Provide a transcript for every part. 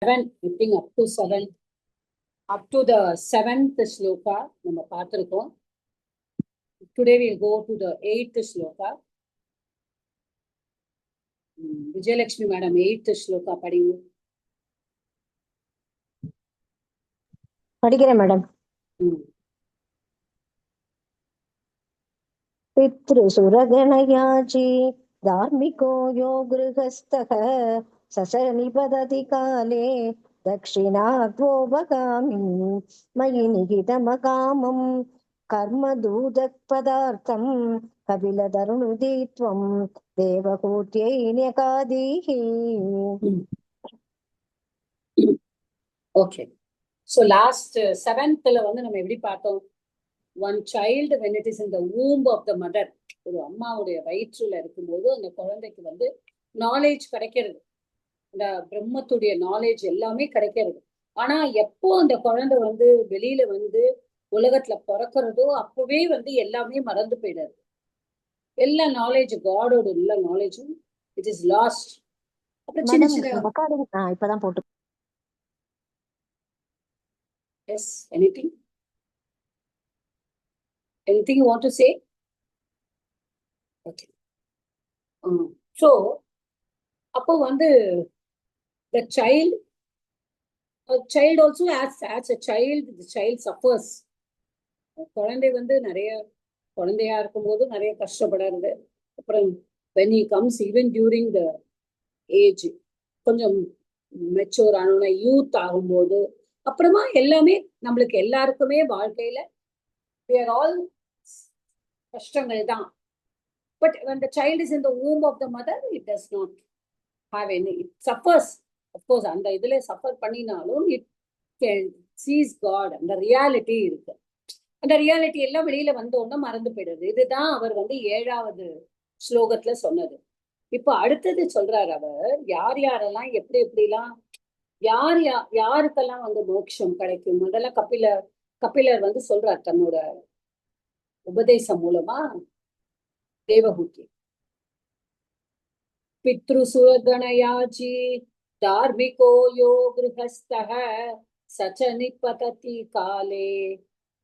7, I think up to 7, up to the 7th shloka நம்ம பார்த்திருக்கோம். Today we'll go to the 8th shloka. Vijayalakshmi madam 8th shloka படிங்க. படிக்கிறேன் madam. पितृसुरगणयाजी धार्मिको यो गृहस्थः सशनिपतति काले दक्षिणात्वोपगामी मयि निहितमकामं कर्मदूतपदार्थं कपिलतरुणुदी त्वं देवहूत्यै न्यकादीः. Okay. So last 7th வந்து நம்ம எப்படி பார்த்தோம்? One child when it is in the womb of the mother, ஒரு அம்மாவுடைய வயிற்றுல இருக்கும்போது அந்த குழந்தைக்கு வந்து நாலேஜ் கிடைக்கிறது, இந்த பிரம்மத்துடைய நாலேஜ் எல்லாமே கிடைக்கிறது. ஆனா எப்போ அந்த குழந்தை வந்து வெளியில வந்து உலகத்துல பிறக்கிறதோ அப்பவே வந்து எல்லாமே மறந்து போயிடாது. எல்லா நாலேஜ் காடோட எல்லா நாலேஜும் இட் இஸ் லாஸ்ட். அப்புறம் சின்ன சின்ன இப்பதான் போட்டு yes anything anything you want to say? Okay. So அப்போ வந்து the child also as a child, the child suffers. குழந்தை வந்து நிறைய குழந்தையா இருக்கும்போது நிறைய கஷ்டப்படுறது. அப்புறம் when he comes even during the age, கொஞ்சம் மெச்சூர் ஆனோன்னா யூத் ஆகும்போது அப்புறமா எல்லாமே நம்மளுக்கு எல்லாருக்குமே வாழ்க்கையில we are all கஷ்டங்கள் தான். But when the child is in the womb of the mother, it does not have any, it suffers. Of course, அந்த இதுல சஃபர் பண்ணினாலும் it sees God, அந்த ரியாலிட்டி இருக்கு. அந்த ரியாலிட்டி எல்லாம் வெளியில வந்தோன்னா மறந்து போயிடுது. இதுதான் அவர் வந்து 7வது ஸ்லோகத்துல சொன்னது. இப்ப அடுத்தது சொல்றாரு அவர், யார் யாரெல்லாம் எப்படி எப்படிலாம் யாருக்கெல்லாம் வந்து மோட்சம் கிடைக்கும். முதல்ல கபிலர் வந்து சொல்றார் தன்னோட உபதேசம் மூலமா தேவஹூதி. பித்ருசுரகணயாஜி தார்மிகோ யோ கிருஹஸ்தஹ சச்ச நிபததி காலே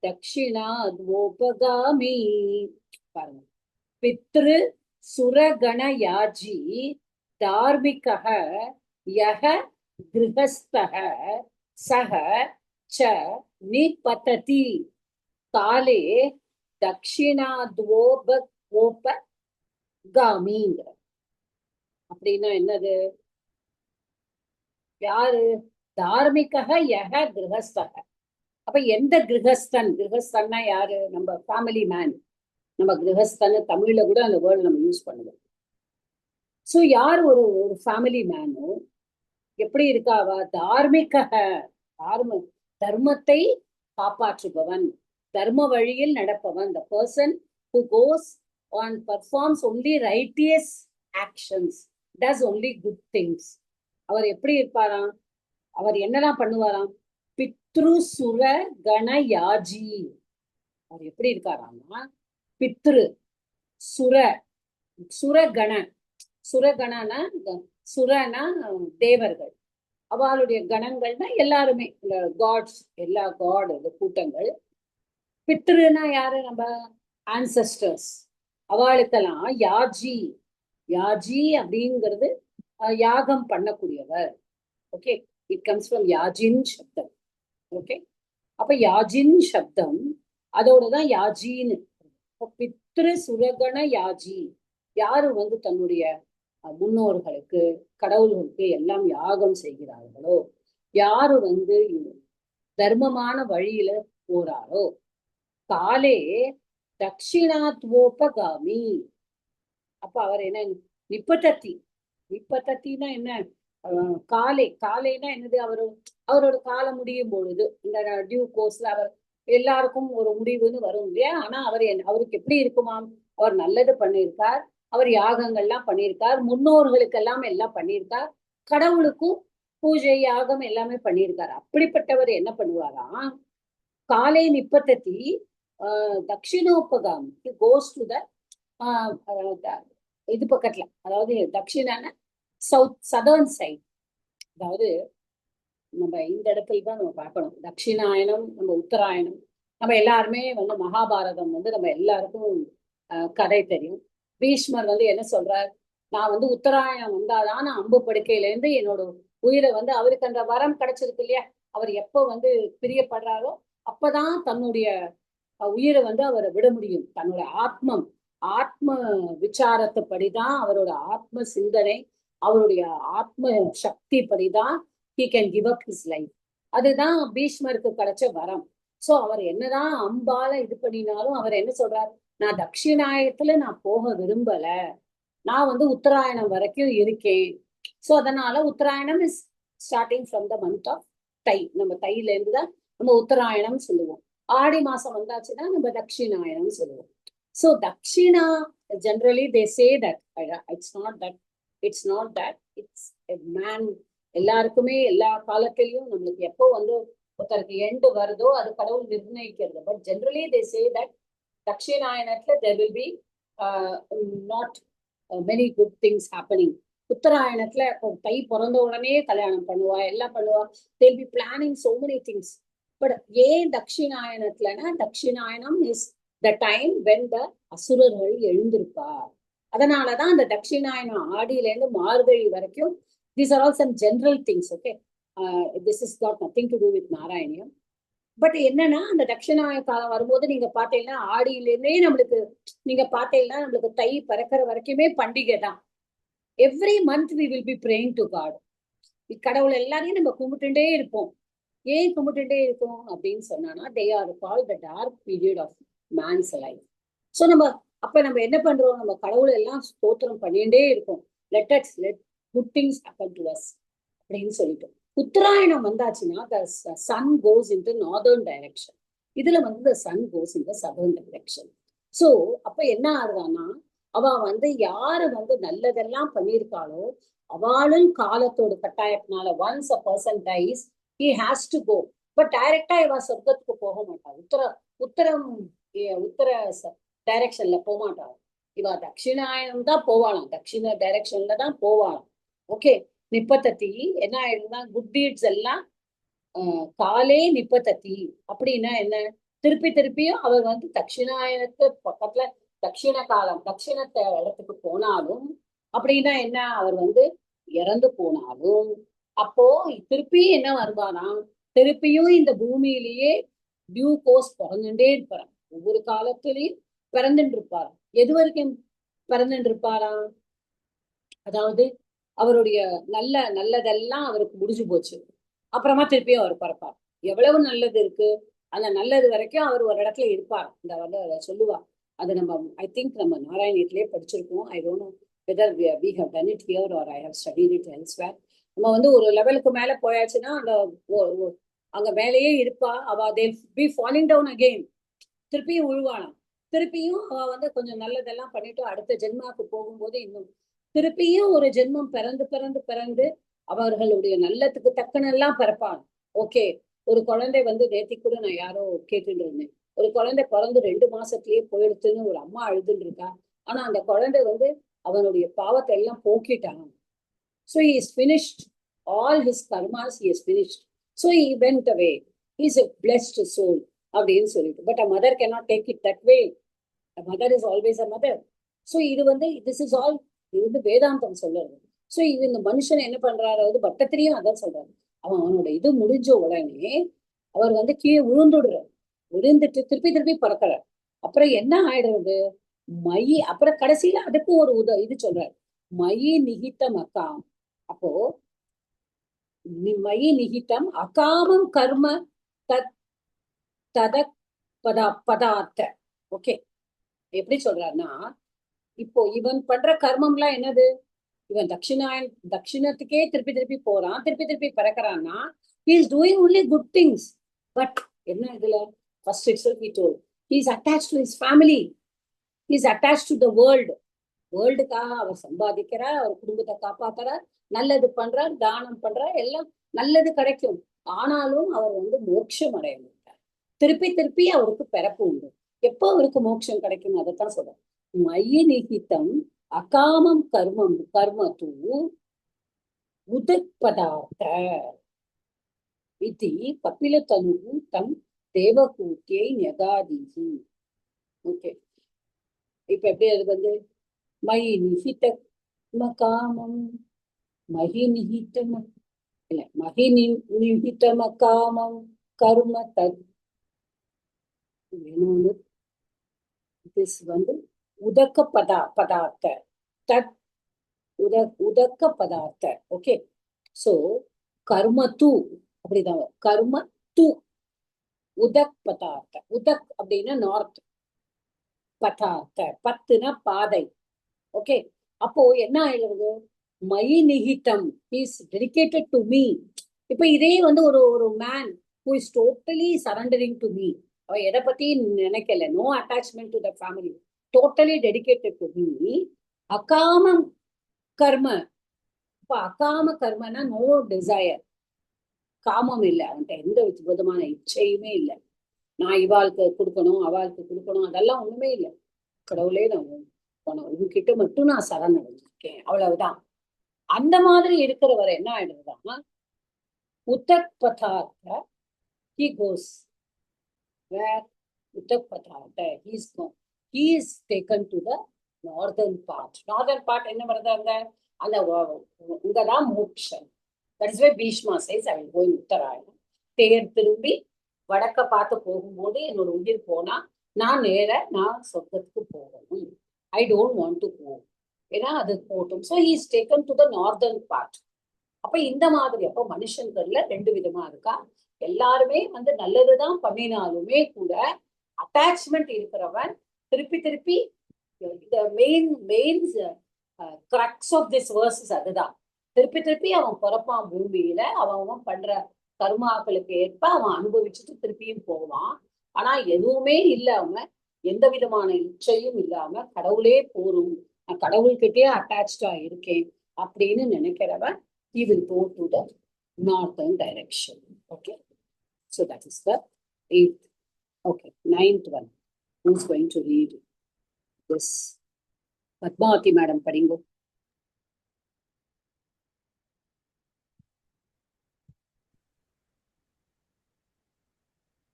தக்ஷிணாத்வோபகாமி. பாருங்க, பித்ரு சுரகணயாஜி தார்மிகஹ யஹ கிருஹஸ்தஹ சஹ ச நிபததி காலே தக்ஷிணாத்வோபகாமிங்கிற. அப்படின்னா என்னது? யாரு? தார்மிகஹ யஹ கிருஹஸ்தஹ. அப்ப எந்த கிருஹஸ்தன்னா யாரு? நம்ம ஃபேமிலி மேன். நம்ம கிருஹஸ்தன்னு தமிழ்ல கூட அந்த வேர்டு நம்ம யூஸ் பண்ணுவோம். சோ யார் ஒரு ஃபேமிலி மேனோ எப்படி இருக்காவா? தார்மிகஹ, தர்மத்தை காப்பாற்றுபவன், தர்ம வழியில் நடப்பவன். the person who goes and performs only righteous actions, does only good things. அவர் எப்படி இருப்பாராம்? அவர் என்னெல்லாம் பண்ணுவாராம்? பித்ரு சுர கண யாஜி. அவர் எப்படி இருக்காராம்னா பித்ரு சுரகண, சுரகணனா சுரனா தேவர்கள், அவளுடைய கணங்கள்னா எல்லாருமே இந்த காட்ஸ், எல்லா காட் கூட்டங்கள். பித்ருனா யாரு? நம்ம ஆன்செஸ்டர்ஸ். அவளுக்கெல்லாம் யாஜி, யாஜி அப்படிங்கிறது யாகம் பண்ணக்கூடியவர். ஓகே, இட் கம்ஸ் ஃப்ரம் யாஜின் சப்தம். ஓகே, அப்ப யாஜின் சப்தம் அதோடதான் யாஜின்னு. பித்ரு சுரகண யாஜி, யாரு வந்து தன்னுடைய முன்னோர்களுக்கு கடவுள்களுக்கு எல்லாம் யாகம் செய்கிறார்களோ, யாரு வந்து தர்மமான வழியில போறாரோ, காலே தக்ஷிணாத்வோபகாமி. அப்ப அவர் என்ன? நிப்பதத்தினா என்ன? காலைனா என்னது? அவரோட காலம் முடியும் பொழுது இந்த டியூ கோர்ஸ்ல அவர் எல்லாருக்கும் ஒரு முடிவுன்னு வரும் இல்லையா? ஆனா அவருக்கு எப்படி இருக்குமாம்? அவர் நல்லது பண்ணியிருக்கார், அவர் யாகங்கள்லாம் பண்ணியிருக்கார், முன்னோர்களுக்கெல்லாம் எல்லாம் பண்ணியிருக்கார், கடவுளுக்கும் பூஜை யாகம் எல்லாமே பண்ணியிருக்காரு. அப்படிப்பட்டவர் என்ன பண்ணுவாராம்? காலை நிப்பதத்தி தக்ஷிணோபகாமி, கோஸ் டு த இது பக்கத்துல, அதாவது தக்ஷிணான சதர்ன் சைட். அதாவது நம்ம இந்த இடத்துல தான் நம்ம பார்க்கணும். தட்சிணாயனம், நம்ம உத்தராயணம். நம்ம எல்லாருமே வந்து மகாபாரதம் வந்து நம்ம எல்லாருக்கும் கதை தெரியும். பீஷ்மர் வந்து என்ன சொல்றார், நான் வந்து உத்தராயணம் வந்தாதான் நான் அம்பு படுக்கையில இருந்து என்னோட உயிரை வந்து, அவருக்கு அந்த வரம் கிடைச்சிருக்கு இல்லையா, அவர் எப்போ வந்து பிரியப்படுறாரோ அப்பதான் தன்னுடைய உயிரை வந்து அவரை விட முடியும். தன்னோட ஆத்ம விசாரத்தைப்படிதான், அவரோட ஆத்ம சிந்தனை, அவருடைய ஆத்ம சக்தி படிதான் he can give up his life. அதுதான் பீஷ்மருக்கு கிடைச்ச வரம். சோ அவர் என்னதான் அம்பால இது பண்ணினாலும் அவர் என்ன சொல்றார், நான் தட்சிணாயத்துல நான் போக விரும்பல, நான் வந்து உத்தராயணம் வரைக்கும் இருக்கேன். சோ அதனால உத்தராயணம் is starting from the month of Thai. நம்ம தையில இருந்துதான் நம்ம உத்தராயணம் சொல்லுவோம். ஆடி மாசம் வந்தாச்சுன்னா நம்ம தட்சிணாயனம் சொல்லுவோம். சோ தட்சிணா, generally they say that it's not that it's man. எல்லாருக்குமே எல்லா காலத்திலயும் நம்மளுக்கு எப்போ வந்து ஒருத்தருக்கு எண்டு வருதோ அது கடவுள் நிர்ணயிக்கிறது. But generally they say that தட்சிணாயனத்துல there will be not many good things happening. உத்தராயணத்துல தை பிறந்த உடனே கல்யாணம் பண்ணுவா, எல்லாம் பண்ணுவா, they'll be planning so many things. But ஏன் தட்சிணாயனத்துலன்னா, தட்சிணாயனம் is the time when the அசுரர்கள் எழுந்திருப்பா. அதனாலதான் அந்த தட்சிணாயனம் ஆடியில இருந்து மார்கழி வரைக்கும். These are all some general things. Okay, this is got nothing to do with Narayaneeyam. But என்னன்னா, அந்த தட்சிணாய காலம் வரும்போது நீங்க பாத்தீங்கன்னா ஆடியிலேருந்தே நம்மளுக்கு, நீங்க பாத்தீங்கன்னா நம்மளுக்கு தை பிறக்கிற வரைக்குமே பண்டிகை தான். Every month we will be praying to God. கடவுள் எல்லாரையும் நம்ம கும்பிட்டுட்டே இருப்போம். ஏன் கும்பிட்டுட்டே இருக்கோம் அப்படின்னு சொன்னானா, they are called the dark period of man's life. So அப்ப நம்ம என்ன பண்றோம், நம்ம கடவுள் எல்லாம் ஸ்தோத்திரம் பண்ணிட்டே இருக்கோம். Let good things happen to us அப்படின்னு சொல்லிட்டு. உத்தராயணம் வந்தாச்சுன்னா the sun goes into northern direction. இதுல வந்து the sun goes in the southern direction. So அப்ப என்ன ஆகுதான்னா, அவ வந்து யாரு வந்து நல்லதெல்லாம் பண்ணியிருக்காளோ அவளும் காலத்தோட கட்டாயத்தினால, once a person dies he has to go. But டைரக்டா இவ சொர்க்கத்துக்கு போக மாட்டாள். உத்தர டைரக்ஷன்ல போக மாட்டாள். இவ தட்சிணாயனம் தான் போவாளாம், தட்சிண டைரக்ஷன்ல தான் போவாளாம். ஓகே, நிப்பத்தத்தி என்ன ஆயிடுதுன்னா, குட் டீட்ஸ் எல்லாம் காலே நிப்பத்தத்தி அப்படின்னா என்ன, திருப்பியும் அவர் வந்து தட்சிணாயனத்து பக்கத்துல தட்சிண காலம், தட்சிணத்தை இடத்துக்கு போனாலும் அப்படின்னா என்ன, அவர் வந்து இறந்து போனாலும் அப்போ திருப்பியும் என்ன வருவானா, திருப்பியும் இந்த பூமியிலேயே டியூ கோர்ஸ் பிறந்துட்டே இருப்பாராம். ஒவ்வொரு காலத்திலையும் பிறந்துட்டு இருப்பார். எது வரைக்கும் பிறந்துட்டு இருப்பாராம், அதாவது அவருடைய நல்லதெல்லாம் அவருக்கு முடிஞ்சு போச்சு, அப்புறமா திருப்பியும் அவர் பிறப்பார். எவ்வளவு நல்லது இருக்கு, அந்த நல்லது வரைக்கும் அவர் ஒரு இடத்துல இருப்பார். இந்த வந்து சொல்லுவா, அது நம்ம ஐ திங்க் நம்ம நாராயணியத்திலேயே படிச்சிருக்கோம். I don't know whether we have done it here or I have studied it elsewhere. நம்ம வந்து ஒரு லெவலுக்கு மேல போயாச்சுன்னா அங்க மேலேயே இருப்பா அவ. they be falling down again. திருப்பியும் உழுவானாம். திருப்பியும் அவ வந்து கொஞ்சம் நல்லதெல்லாம் பண்ணிட்டு அடுத்த ஜென்மாவுக்கு போகும்போது இன்னும் திருப்பியும் ஒரு ஜென்மம் பிறந்து அவர்களுடைய நல்லத்துக்கு தக்கனெல்லாம் பிறப்பான். ஓகே, ஒரு குழந்தை வந்து நேத்தி கூட நான் யாரோ கேட்டுட்டு இருந்தேன், ஒரு குழந்தை பிறந்து 2 மாசத்திலேயே போயிடுத்துன்னு ஒரு அம்மா அழுதுன்னு இருக்கா. ஆனா அந்த குழந்தை வந்து அவனுடைய பாவத்தை எல்லாம் போக்கிட்டான். So he is finished. All his karmas he has finished. So he went away. He is a blessed soul. அப்படின்னு சொல்லிட்டு. But a mother cannot take it that way. A mother is always a mother. So இது வந்து this is all, இது வந்து வேதாந்தம் சொல்றது. So இது இந்த மனுஷன் என்ன பண்றாரு, பட்டத்திரியும் அதான் சொல்றாரு. அவனோட இது முடிஞ்ச உடனே அவர் வந்து கீழே விழுந்துடுறார். விழுந்துட்டு திருப்பி பறக்கிறார். அப்புறம் என்ன ஆயிடுறது, அப்புறம் கடைசியில அதுக்கும் ஒரு இது சொல்றாரு, மயி நிகித்தம் அக்காம். அப்போ மயி நிகித்தம் அகாமம் கர்ம தத பதார்த்த. ஓகே, எப்படி சொல்றாருன்னா, இப்போ இவன் பண்ற கர்மம்லாம் என்னது, இவன் தட்சிணத்துக்கே திருப்பி போறான், திருப்பி பறக்கிறான்னா he is doing only good things. But என்ன இதுல, first itself he told he is attached to his family, he is attached to the world. வேர்ல்டுக்காக அவர் சம்பாதிக்கிறார், அவர் குடும்பத்தை காப்பாத்துறார், நல்லது பண்றார், தானம் பண்றார், எல்லாம் நல்லது கிடைக்கும். ஆனாலும் அவர் வந்து மோட்சம் அடைய மாட்டார். திருப்பி அவருக்கு பிறப்பு உண்டு. எப்போ அவருக்கு மோட்சம் கிடைக்கும், அதைத்தான் சொல்ற. மயி நிகிதம் அகாமம் கர்ம தூ உதிக் பதார்த்த. இதி கபிலதனு தம் தேவகூத்தியை ஞகாதீஹி. ஓகே, இப்ப எப்படி அது வந்து மயி நிஹித காமம், மகி நிஹிதம இல்ல மகி நிஹிதம காமம் கர்ம தத் திஸ் வந்து உதக்க பதார்த்த தத் உதக்க பதார்த்த. ஓகே, சோ கர்ம தூ அப்படிதான், கர்ம தூ உதக் பதார்த்த. உதக் அப்படின்னா நார்த், பதார்த்த பத்துனா பாதை. ஓகே, அப்போ என்ன ஆயிடுறது, மயி நிகிதம் இஸ் டெடிகேட்டட் டு மீ. இப்ப இதே வந்து ஒரு ஒரு man who is totally surrendering to me, அவ எதை பத்தி நினைக்கல, no attachment to the family, totally dedicated to me. அகாம கர்ம, இப்ப அகாம கர்மனா நோ டிசையர், காமம் இல்லை அவன்கிட்ட, எந்த விதமான இச்சையுமே இல்லை. நான் இவாளுக்கு கொடுக்கணும் அவளுக்கு கொடுக்கணும் அதெல்லாம் ஒண்ணுமே இல்லை. கடவுளே நான் உன்கிட்ட மட்டும் நான் சரண் அடைஞ்சிருக்கேன், அவ்வளவுதான். அந்த மாதிரி இருக்கிறவரை என்ன ஆயிடுறதுன்னா உத்தக் பதார்த்த he goes where உத்தக் பதார்த்த he is taken to the northern part. northern part என்ன வருது, அந்த இங்கதான் மோட்சம். That is why Bhishma says I will go in உத்தராயணம். தேர் திரும்பி வடக்க பார்த்து போகும்போது என்னோட உயிர் போனா நான் சொர்க்கத்துக்கு போகணும். I don't want to go, ஏன்னா அது போட்டும். So he is taken to the northern part. அப்ப இந்த மாதிரி அப்போ மனுஷன்கள்ல ரெண்டு விதமா இருக்கா. எல்லாருமே வந்து நல்லதுதான் பண்ணினாலுமே கூட அட்டாச்மெண்ட் இருக்கிறவன் திருப்பி திருப்பி main crux of this verses அதுதான். திருப்பி திருப்பி அவன் பிறப்பான் பூமியில, அவன் பண்ற கர்மாக்களுக்கு ஏற்ப அவன் அனுபவிச்சுட்டு திருப்பியும் போவான். ஆனா எதுவுமே இல்லாம, எந்த விதமான இச்சையும் இல்லாம கடவுளே போரும், நான் கடவுள்கிட்டயே அட்டாச்சா இருக்கேன் அப்படின்னு நினைக்கிறவன் he will go to the northern direction. Okay, so that is the 8th. Okay, 9th one. Who's going to read this? Padmavati madam padingo.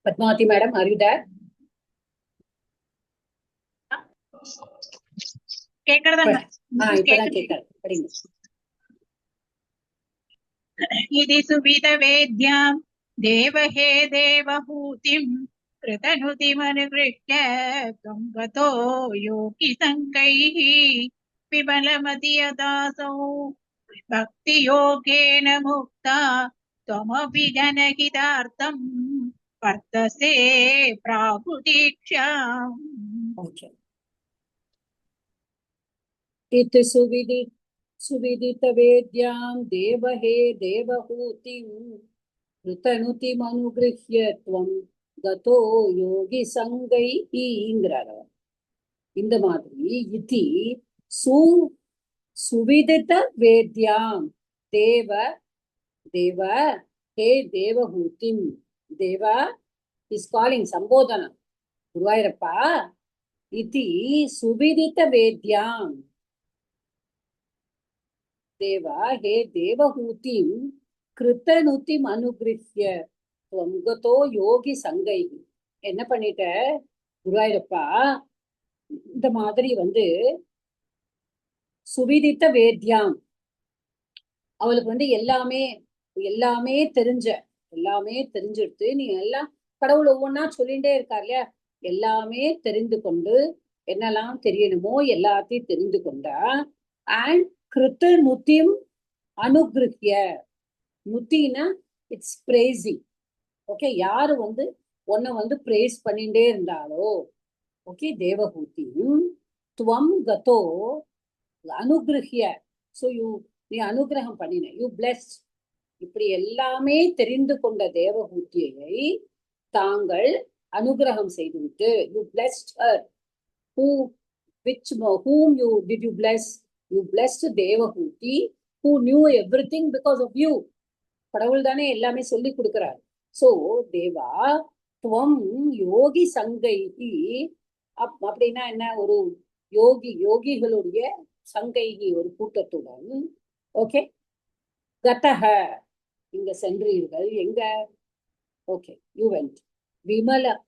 Padmavati madam, are you there? கேக்குறதாங்க? இப்பதான் கேட்கறேன், படிங்க. இது சுவித வேத்யாம் தேவஹே தேவஹூதிம் கிருதனுதிமனுகிருஹ்ய கங்கதோ யோகி சங்கைஹி விமலமதியதாசோ பக்தி யோகேன முக்தா त्वमपि जनहितार्थं वर्तसे प्राहुदीक्षाम्. Okay. इति सुविदितवेद्यां देवहे देवहूतिं कृतनुतिमनुगृह्य त्वं गतो योगि சங்கைங்கிறார். இந்த மாதிரி இதி சுவிதித வேத்யாம் தேவ ஹே தேவஹூதிம். தேவ இஸ் காலிங் சம்போதனம், குருவாயிரப்பா. இதி சுவிதித வேத்யாம் தேவ ஹே தேவஹூதிம் கிருத்தனுதிம் அனுகிருஹ்ய த்வம் கதோ யோகி சங்கைஹி. என்ன பண்ணிட்ட குருவாயிரப்பா, இந்த மாதிரி வந்து சுவிதித்த வேத்யாம், அவளுக்கு வந்து எல்லாமே தெரிஞ்சிடுத்து. நீ எல்லாம் கடவுள் ஒவ்வொன்னா சொல்லிட்டே இருக்கார் இல்லையா, எல்லாமே தெரிந்து கொண்டு என்னெல்லாம் தெரியணுமோ எல்லாத்தையும் தெரிந்து கொண்டா. அண்ட் கிருத்த நுத்திம் அனுகிருஹ்ய, நுத்தினா இட்ஸ் பிரேசிங். ஓகே, யாரு வந்து உன்னை வந்து பிரேஸ் பண்ணிட்டே இருந்தாலோ, ஓகே, தேவஹூதியும் துவம் கதோ அனுகிருஹ்ய, ஸோ நீ அனுகிரகம் பண்ணின, யூ பிளெஸ்ட். இப்படி எல்லாமே தெரிந்து கொண்ட தேவஹூதியை தாங்கள் அனுகிரகம் செய்துவிட்டு, you blessed her. whom did you bless? You blessed Devahuti who knew everything because of you. கடவுள் தானே எல்லாமே சொல்லி கொடுக்கிறார். சோ தேவா துவம் யோகி சங்கைகி, அப்படின்னா என்ன, ஒரு யோகிகளுடைய சங்கைகி, ஒரு கூட்டத்துடன். ஓகே, கதஹ, இங்க சென்றீர்கள். எங்க? Okay, you went. Vimala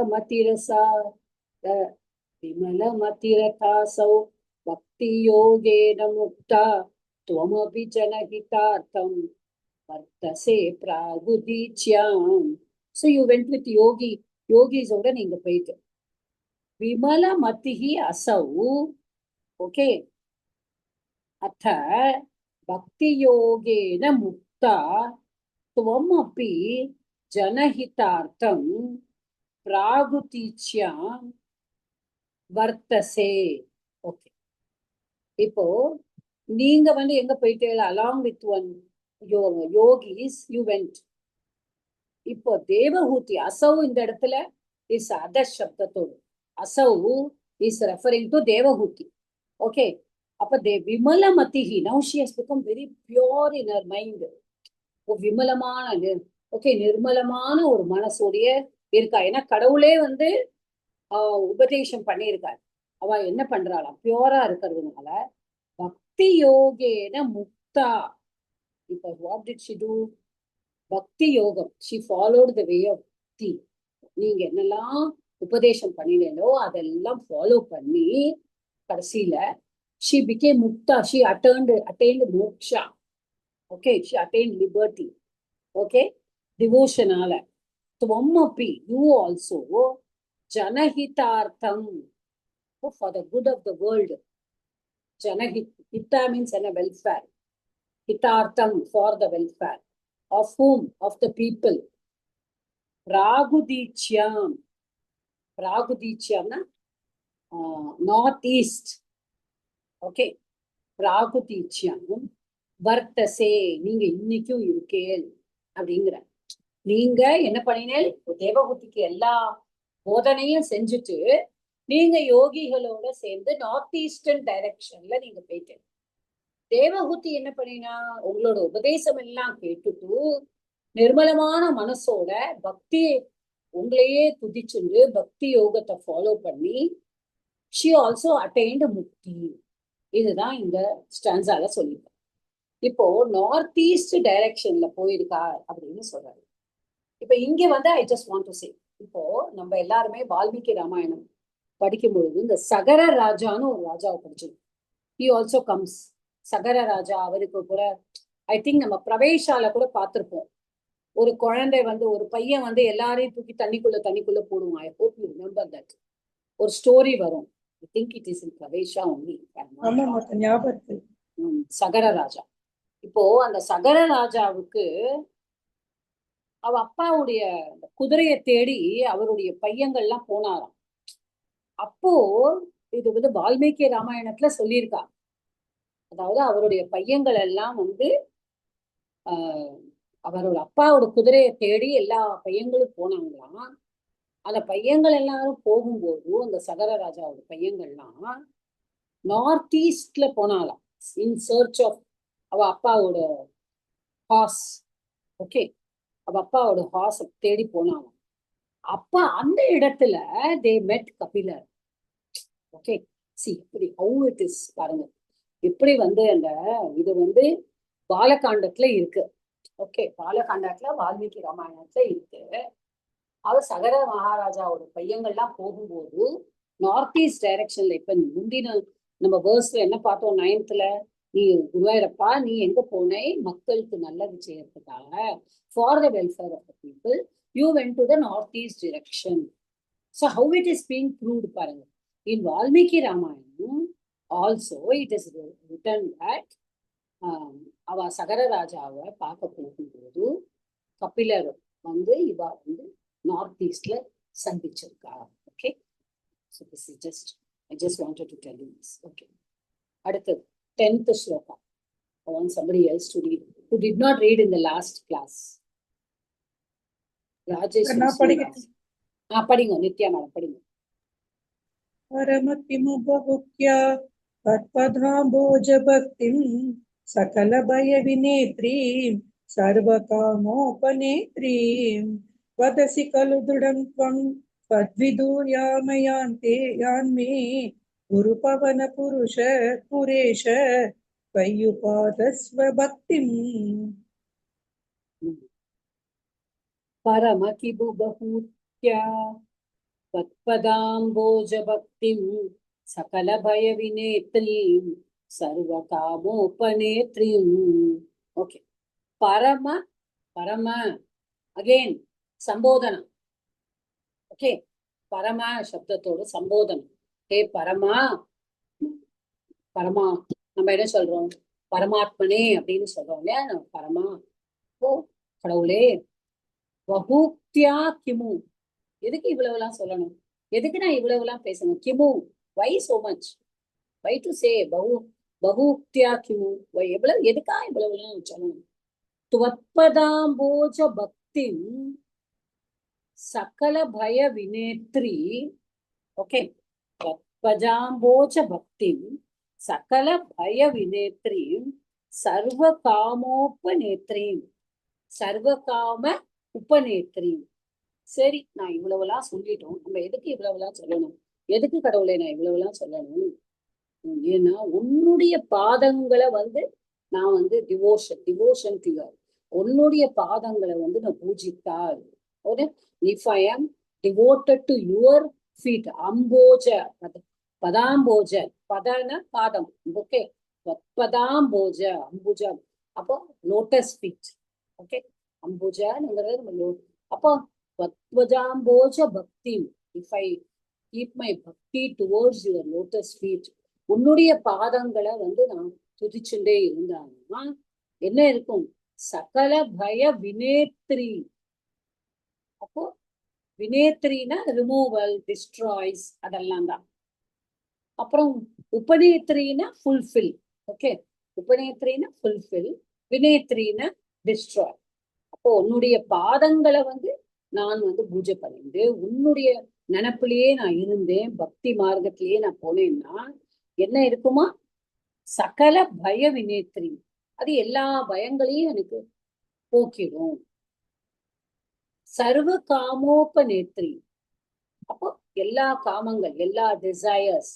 Matirasa, Vimala Matirathasau, Bhakti Yogena Mukta, Tvamapi Janahitartham, Vartase Pragudityam. So you went with yogis oda neenga poite. Vimala Matihi Asau, okay. Atha Bhakti Yogena Mukta, Tvamapi Janahitartham Pragudityam Vartase. Okay. இப்போ நீங்க வந்து எங்க போயிட்டீங்க? along with one yogis you went. இப்போ தேவஹூதி அசௌ இந்த இடத்துல is other சப்தத்தோடு. அசௌ is referring to Devahuti. Okay, அப்ப விமலமதிஹி, now she has become very pure in her mind. விமலமான ஓகே, நிர்மலமான ஒரு மனசோடைய இருக்கா. ஏன்னா கடவுளே வந்து உபதேசம் பண்ணியிருக்காரு. அவ என்ன பண்றாளாம், பியூரா இருக்கிறதுனால பக்தி யோகேன முக்தா. இப்ப வாட் டிட் ஷி டு? பக்தி யோகம், she followed the way of bhakti. நீங்க என்னெல்லாம் உபதேசம் பண்ணினோ அதெல்லாம் ஃபாலோ பண்ணி கடைசியில ஷி பிகேம் முக்தா. She attained moksha. Okay, she attained liberty. Okay, டிவோஷனால. துவம்மப்பி, யூ ஆல்சோ ஜனஹிதார்த்தம், for the good of the world. Hita means a welfare. Hitartham, for the welfare. Of whom? Of the people. Pragudityam. Pragudityam na northeast. Okay. Pragudityam Vartase. நீங்க இன்னைக்கும் இருக்கேள் அப்படிங்கிற. நீங்க என்ன பண்ணினேன்? தேவஹூதிக்கு எல்லா போதனையும் செஞ்சுட்டு நீங்க யோகிகளோட சேர்ந்து நார்த் ஈஸ்டர்ன் டைரக்ஷன்ல நீங்க போயிட்டு. தேவஹூதி என்ன பண்ணினா, உங்களோட உபதேசம் எல்லாம் கேட்டுட்டு நிர்மலமான மனசோட பக்தி உங்களையே துதிச்சுண்டு பக்தி யோகத்தை ஃபாலோ பண்ணி ஷி ஆல்சோ அட்டைன்டு முக்தி. இதுதான் இந்த ஸ்டான்ஸால சொல்லியிருக்காங்க. இப்போ நார்த் ஈஸ்ட் டைரக்ஷன்ல போயிருக்கா அப்படின்னு சொல்றாரு. இப்ப இங்க வந்து I just want to say, இப்போ நம்ம எல்லாருமே வால்மீகி ராமாயணம் படிக்கும் பொழுது இந்த சகர ராஜான்னு ஒரு ராஜாவை படிச்சோம். He also comes. சகர ராஜா, அவருக்கு கூட ஐ திங்க் நம்ம பிரவேசால கூட பார்த்திருப்போம். ஒரு குழந்தை வந்து, ஒரு பையன் வந்து எல்லாரையும் தூக்கி தண்ணிக்குள்ள போடுவான். I hope you remember that. ஒரு ஸ்டோரி வரும். I think it is in பிரவேஷா ஒன்லி. சகர ராஜா. இப்போ அந்த சகர ராஜாவுக்கு அவ அப்பாவுடைய குதிரையை தேடி அவருடைய பையங்கள்லாம் போனாராம். அப்போ இது வந்து வால்மீகி ராமாயணத்துல சொல்லியிருக்கா. அதாவது அவருடைய பையங்கள் எல்லாம் வந்து அவரோட அப்பாவோட குதிரையை தேடி எல்லா பையங்களும் போனாங்களாம். அந்த பையங்கள் எல்லாரும் போகும்போது அந்த சகர ராஜாவோட பையங்கள்லாம் நார்த் ஈஸ்ட்ல போனாலாம் இன் சர்ச் ஆஃப் அவ அப்பாவோட ஹார்ஸ். ஓகே, அவ அப்பாவோட ஹார்ஸ் தேடி போனாலாம். அப்ப அந்த இடத்துல தே மெட் கபிலர். ஓகே, சி எப்படி ஹவு இட் இஸ் பாருங்க. எப்படி வந்து அந்த இது வந்து பாலகாண்டத்துல இருக்கு. ஓகே, பாலகாண்டத்துல வால்மீகி ராமாயணத்துல இருக்கு. அவர் சகர மகாராஜாவோட பையங்கள்லாம் போகும்போது நார்த் ஈஸ்ட் டைரக்ஷன்ல, இப்ப முந்தின நம்ம வேர்ஸ்ல என்ன பார்த்தோம், 9th, நீ குருவாயிரப்பா நீ எங்க போனே, மக்களுக்கு நல்லது செய்யறதுக்காக, for the welfare of the people, you went to the north east direction. So how it is being proved பாருங்க. In Valmiki Ramayanam also it is written that அவ சகர ராஜாவை பார்க்க போகும்போது கபிலர் வந்து இவ வந்து நார்த் ஈஸ்ட்ல சந்திச்சிருக்கா. Okay, so this is just I just wanted to tell you this. Okay. அடுத்தது 10th shloka. I want somebody else to read who did not read in the last class. Rajesh படிங்க. நித்யா மேடம் படிங்க. பரமதிமுபகுக்யா தத்பதாம்போஜ பக்திம் சகல பய விநேத்ரீம் சர்வகாமோபநேத்ரீம் வதசி கலு திருடம் த்வம் பத்விதூர்யாமயாந்தே யான்மே குரு பவன புருஷ புரேஷ பையுபாதஸ்வ பக்திம். பரம கிபு பகூத்யா பத்பதாம்போஜ பக்திம் சகல பய வினேத்ரீம் சர்வ காமோபநேத்ரீம். ஓகே, பரம பரம அகெயின் சம்போதனம். ஓகே, பரம சப்தத்தோட சம்போதனம். ஹே பரமா, பரமா நம்ம என்ன சொல்றோம்? பரமாத்மனே அப்படின்னு சொல்றோம் இல்லையா? பரமா, ஓ கடவுளே. வஹூக்தியா கிமு, எதுக்கு இவ்வளவு எல்லாம் சொல்லணும்? எதுக்கு நான் இவ்வளவு எல்லாம் பேசணும்? கிமு, why so much, why to say பஹூக்தியா கிமு, எவ்வளவு, எதுக்கா இவ்வளவு எல்லாம் சொல்லணும்? துவத்பதாம்போஜ பக்திம் சகல பய வினேத்ரி. ஓகே, துவத்பதாம்போஜ பக்திம் சகல பய வினேத்ரீம் சர்வ காமோபநேத்ரீம் சர்வ காம உபநேத்ரீம். சரி, நான் இவ்வளவுலாம் சொல்லிட்டோம், நம்ம எதுக்கு இவ்வளவுலாம் சொல்லணும்? எதுக்கு கடவுளை நான் இவ்வளவுலாம் சொல்லணும்? ஏன்னா உன்னுடைய பாதங்களை நான் டிவோஷன் டு யுவர், உன்னுடைய பாதங்களை நான் பூஜித்தால், ஒரு if I am devoted to your feet, அம்போஜ பதாம்போஜ, பதன பாதம், ஓகே, பதாம்போஜ அம்புஜ, அப்போ லோட்டஸ் ஃபீட். ஓகே, அம்புஜங்கிறது நம்ம அப்போ பத்வஜாம்போஜ பக்தி, if I keep my bhakti towards your lotus feet, உன்னுடைய பாதங்களை நான் துதிச்சுட்டே இருந்தாங்கன்னா என்ன இருக்கும்? சகல பய வினேத்ரி. அப்போ வினேத்ரினா ரிமூவல், டிஸ்ட்ராய்ஸ், அதெல்லாம் தான். அப்புறம் உபநேத்ரினா ஃபுல்ஃபில். ஓகே, உபநேத்ரினா ஃபுல்ஃபில், வினேத்ரினா டிஸ்ட்ராய். அப்போ உன்னுடைய பாதங்களை நான் பூஜை பண்ணிட்டு உன்னுடைய நினப்பிலேயே நான் இருந்தேன், பக்தி மார்க்கத்திலேயே நான் போனேன்னா என்ன இருக்குமா? சகல பய வினேத்ரி, அது எல்லா பயங்களையும் எனக்கு போக்கிடும். சர்வ காமோபநேத்ரி, அப்போ எல்லா காமங்கள், எல்லா டிசையர்ஸ்,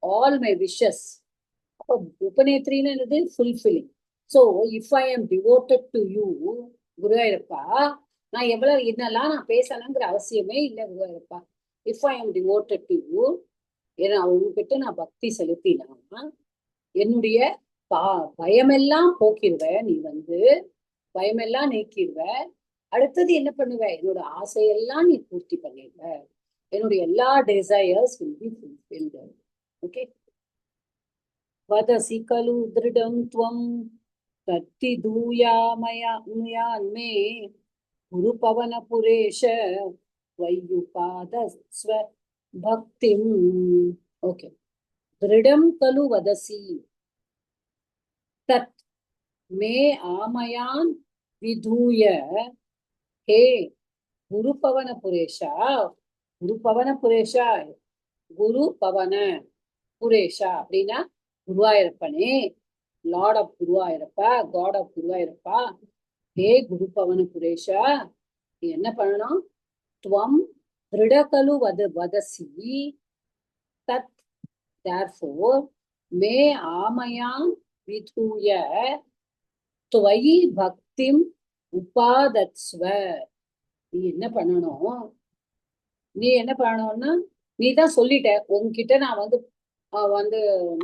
ஆல் மை விஷஸ். அப்போ உபநேத்ரின்னு என்னது? Fulfilling. So if I am devoted to you Guruvayurappa, நான் எவ்வளவு என்னெல்லாம் நான் பேசணுங்கிற அவசியமே இல்லை Guruvayurappa. If I am devoted to you, ஏன்னா உங்ககிட்ட நான் பக்தி செலுத்தினா என்னுடைய பயமெல்லாம் போக்கிடுவ, நீ பயமெல்லாம் நீக்கிடுவ. அடுத்தது என்ன பண்ணுவ? என்னோட ஆசையெல்லாம் நீ பூர்த்தி பண்ணிடுவ. என்னுடைய எல்லா desires will be fulfilled. Okay, வதசி கலு திருடம் துவம் கத்தி தூயாமயான்மே குரு பவன புரேஷ வையுபாதஸ்வ பக்திம். ஓகே, திருடம் கலு வதசி தத் மே ஆமயான் விதூய. ஹே குரு பவன புரேஷா, குரு பவன புரேஷா, குரு பவன புரேஷா அப்படின்னா குருவாயூரப்பனே, lord of Guruvayurappa, God of Guruvayurappa. ஹே குரு பவன புரேஷா, நீ என்ன பண்ணணும்? துவம் திருடகலு வதசி தத், therefore மே ஆமயான் விதூய துவயி பக்திம் உபாதத்ஸ்வ. நீ என்ன பண்ணணும்? நீ என்ன பண்ணணும்னா, நீ தான் சொல்லிட்ட, உன்கிட்ட நான்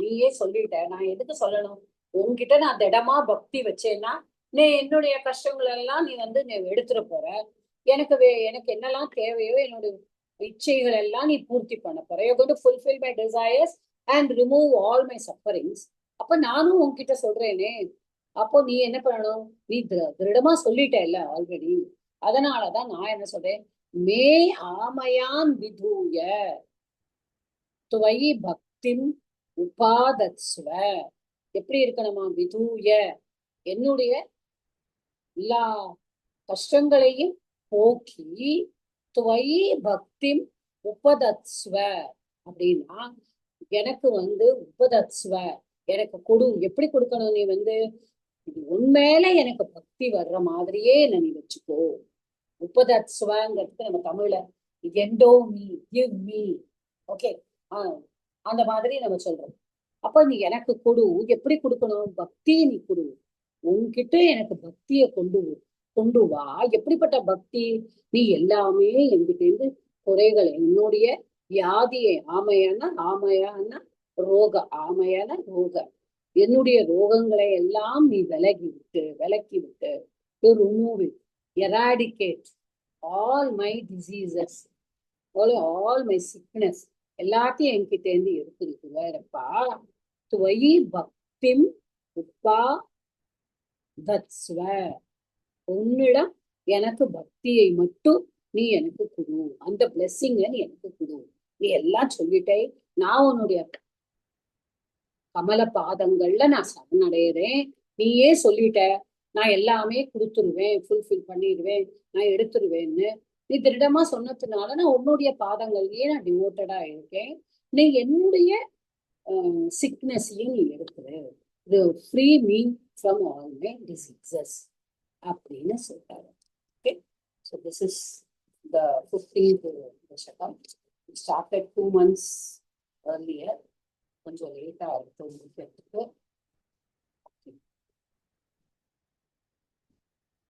நீயே சொல்லிட்ட, நான் எதுக்கு சொல்லணும்? உன்கிட்ட நான் திடமா பக்தி வச்சேன்னா நீ என்னுடைய கஷ்டங்கள் எல்லாம் நீ நீ எடுத்துட போற. எனக்கு என்னெல்லாம் தேவையோ என்னோட இச்சைகள் எல்லாம் நீ பூர்த்தி பண்ண போற. You're going to fulfill my desires and remove all my sufferings. அப்ப நானும் உன்கிட்ட சொல்றேனே, அப்போ நீ என்ன பண்ணணும்? நீ திருடமா சொல்லிட்ட இல்ல ஆல்ரெடி. அதனாலதான் நான் என்ன சொல்றேன்? மே ஆமயான் விதூய துவயி பக்திம் உபாதத்ஸ்வ. எப்படி இருக்கணுமா? விதூய, என்னுடைய எல்லா கஷ்டங்களையும் போக்கி துவயி பக்திம் உபதத்ஸ்வ அப்படின்னா எனக்கு உபதத்ஸ்வ, எனக்கு கொடு. எப்படி கொடுக்கணும்? நீ உண்மையில எனக்கு பக்தி வர்ற மாதிரியே என்ன நீ வச்சுக்கோ. உபதத்ஸ்வங்கிறதுக்கு நம்ம தமிழ்ல endo me, give me. Okay, அந்த மாதிரி நம்ம சொல்றோம். அப்ப நீ எனக்கு கொடு. எப்படி கொடுக்கணும்? பக்தியை நீ கொடு. உன்கிட்ட எனக்கு பக்தியை கொண்டு கொண்டு வா. எப்படிப்பட்ட பக்தி? நீ எல்லாமே என்கிட்ட இருந்து குறைகளை, என்னுடைய வியாதியை, ஆமையான ரோக, ஆமையான ரோக, என்னுடைய ரோகங்களை எல்லாம் நீ விலக்கி விட்டு to remove it, eradicate all my diseases, all my sickness, எல்லாத்தையும் என்கிட்ட இருந்து எடுத்துருக்குவாரப்பா. துவயி பக்திம் உப்பா தத்ஸ்வ, உன்னிடம் எனக்கு பக்தியை மட்டும் நீ எனக்கு கொடு, அந்த பிளெஸ்ஸிங்க நீ எனக்கு கொடு. நீ எல்லாம் சொல்லிட்டே, நான் உன்னுடைய கமல பாதங்கள்ல நான் சரணடைகிறேன். நீயே சொல்லிட்ட, நான் எல்லாமே கொடுத்துருவேன், ஃபுல்ஃபில் பண்ணிடுவேன், நான் எடுத்துருவேன்னு நீ திருடமா சொன்னதுனால நான் உன்னுடைய பாதங்கள்லயே நான் டிவோட்டடா இருக்கேன். நீ என்னுடைய சிக்னஸையும் நீ எடுத்துரு, இது free me from all my diseases அப்படின்னு சொல்றாரு. Okay, so this is the 15th தசகம். ஸ்டார்டட் 2 months earlier, கொஞ்சம் லேட்டா இருக்கு முடிக்கிறதுக்கு.